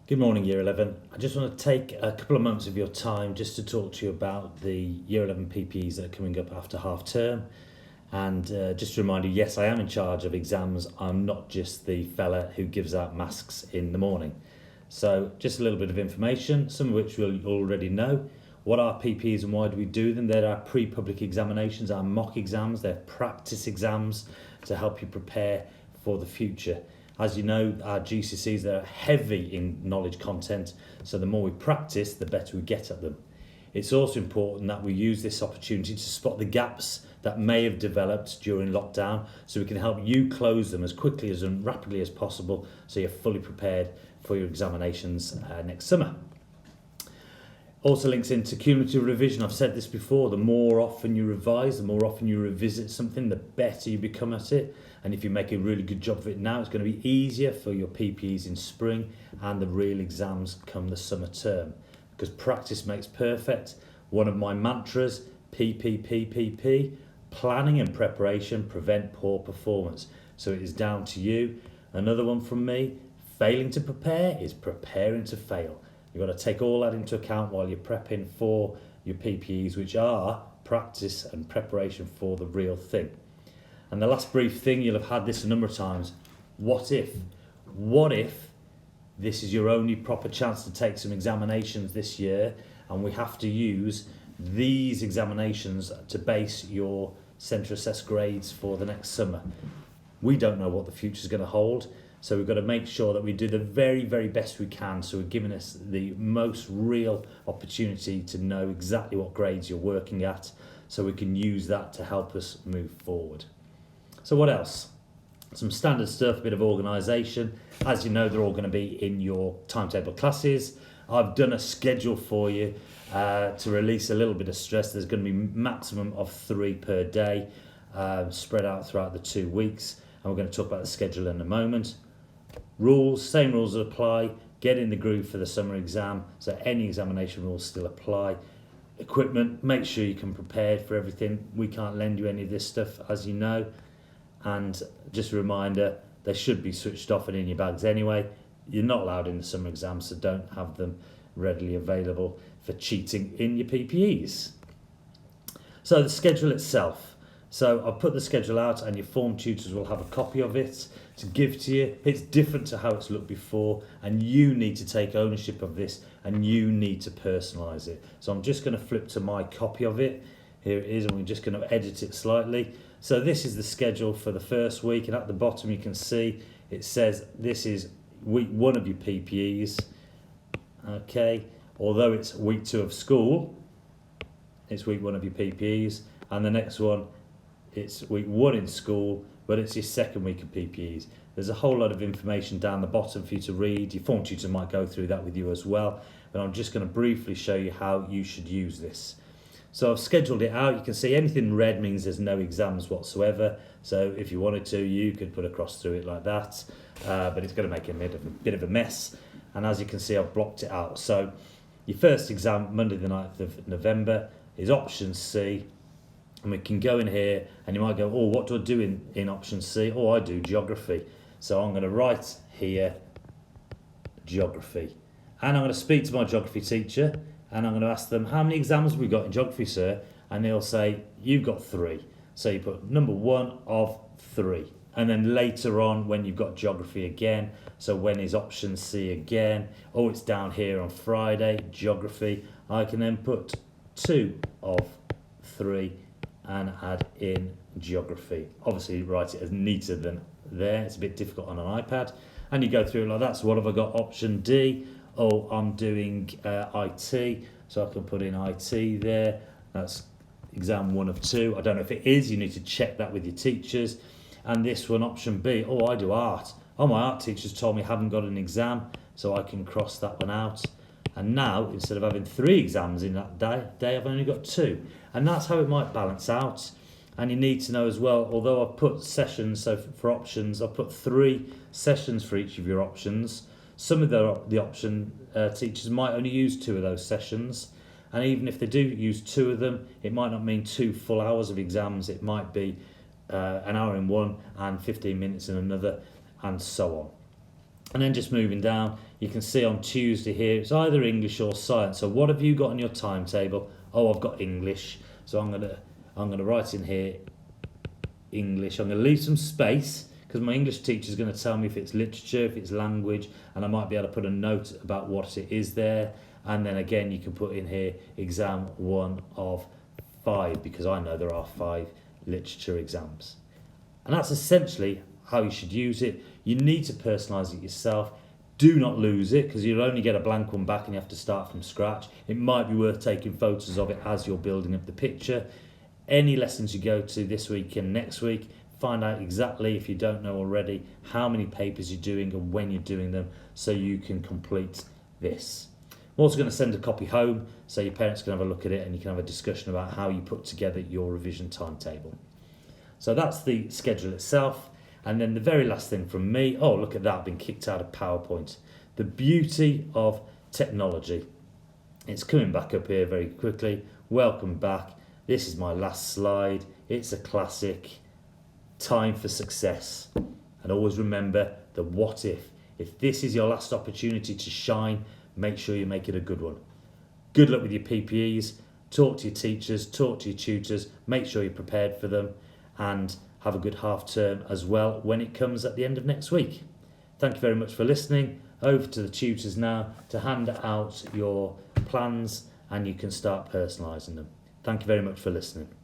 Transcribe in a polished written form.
Good morning, Year 11. I just want to take a couple of moments of your time just to talk to you about the Year 11 PPEs that are coming up after half term. And just to remind you, yes, I am in charge of exams. I'm not just the fella who gives out masks in the morning. So just a little bit of information, some of which you'll already know. What are PPEs and why do we do them? They're our pre-public examinations, our mock exams, they're practice exams to help you prepare for the future. As you know, our GCSEs, they're heavy in knowledge content, so the more we practice, the better we get at them. It's also important that we use this opportunity to spot the gaps that may have developed during lockdown, so we can help you close them as quickly as and rapidly as possible, so you're fully prepared for your examinations next summer. Also links into cumulative revision. I've said this before, the more often you revise, the more often you revisit something, the better you become at it. And if you make a really good job of it now, it's going to be easier for your PPEs in spring and the real exams come the summer term. Because practice makes perfect. One of my mantras, PPP, planning and preparation prevent poor performance. So it is down to you. Another one from me, failing to prepare is preparing to fail. You've got to take all that into account while you're prepping for your PPEs, which are practice and preparation for the real thing. And the last brief thing, you'll have had this a number of times. What if? What if this is your only proper chance to take some examinations this year and we have to use these examinations to base your centre assessed grades for the next summer? We don't know what the future is going to hold, so we've got to make sure that we do the very, very best we can, so we're giving us the most real opportunity to know exactly what grades you're working at, so we can use that to help us move forward. So what else? Some standard stuff, a bit of organisation. As you know, they're all going to be in your timetable classes. I've done a schedule for you to release a little bit of stress. There's going to be maximum of 3 per day, spread out throughout the 2 weeks. And we're going to talk about the schedule in a moment. Rules, same rules that apply. Get in the groove for the summer exam, so any examination rules still apply. Equipment, make sure you can prepare for everything. We can't lend you any of this stuff, as you know. And just a reminder, they should be switched off and in your bags anyway. You're not allowed in the summer exams, so don't have them readily available for cheating in your PPEs. So the schedule itself. So I'll put the schedule out and your form tutors will have a copy of it to give to you. It's different to how it's looked before, and you need to take ownership of this and you need to personalise it. So I'm just going to flip to my copy of it. Here it is, and we're just going to edit it slightly. So this is the schedule for the first week, and at the bottom you can see it says this is week 1 of your PPEs. Okay, although it's week 2 of school, it's week 1 of your PPEs, and the next one, it's week 1 in school, but it's your second week of PPEs. There's a whole lot of information down the bottom for you to read. Your form tutor might go through that with you as well, but I'm just going to briefly show you how you should use this. So I've scheduled it out. You can see anything red means there's no exams whatsoever. So if you wanted to, you could put a cross through it like that, but it's going to make a bit of a mess. And as you can see, I've blocked it out. So your first exam, Monday the 9th of November, is option C. And we can go in here and you might go, oh, what do I do in option C? Oh, I do geography. So I'm going to write here, geography. And I'm going to speak to my geography teacher and I'm going to ask them, how many exams have we got in geography, sir? And they'll say, you've got 3. So you put number 1 of 3. And then later on, when you've got geography again, so when is option C again? Oh, it's down here on Friday, geography. I can then put 2 of 3 and add in geography. Obviously, write it as neater than there. It's a bit difficult on an iPad. And you go through it like that. So what have I got? Option D. Oh, I'm doing IT, so I can put in IT there. That's exam 1 of 2. I don't know if it is. You need to check that with your teachers. And this one, option B. Oh, I do art. Oh, my art teachers told me I haven't got an exam, so I can cross that one out. And now, instead of having 3 exams in that day, I've only got 2. And that's how it might balance out. And you need to know as well, although I've put sessions, so for options, I've put 3 sessions for each of your options. Some of the option teachers might only use 2 of those sessions. And even if they do use 2 of them, it might not mean 2 full hours of exams. It might be an hour in one and 15 minutes in another, and so on. And then just moving down, You can see on Tuesday here, it's either English or science. So what have you got on your timetable? Oh, I've got English. So I'm gonna write in here English. I'm gonna leave some space because my English teacher is going to tell me if it's literature, if it's language, and I might be able to put a note about what it is there. And then again, you can put in here exam 1 of 5 because I know there are 5 literature exams. And that's essentially how you should use it. You need to personalise it yourself. Do not lose it because you'll only get a blank one back and you have to start from scratch. It might be worth taking photos of it as you're building up the picture. Any lessons you go to this week and next week, find out exactly, if you don't know already, how many papers you're doing and when you're doing them so you can complete this. I'm also going to send a copy home so your parents can have a look at it and you can have a discussion about how you put together your revision timetable. So that's the schedule itself. And then the very last thing from me, oh, look at that, I've been kicked out of PowerPoint. The beauty of technology. It's coming back up here very quickly. Welcome back. This is my last slide. It's a classic. Time for success. And always remember the what if. If this is your last opportunity to shine, make sure you make it a good one. Good luck with your PPEs. Talk to your teachers, talk to your tutors, make sure you're prepared for them, and have a good half term as well when it comes at the end of next week. Thank you very much for listening. Over to the tutors now to hand out your plans and you can start personalising them. Thank you very much for listening.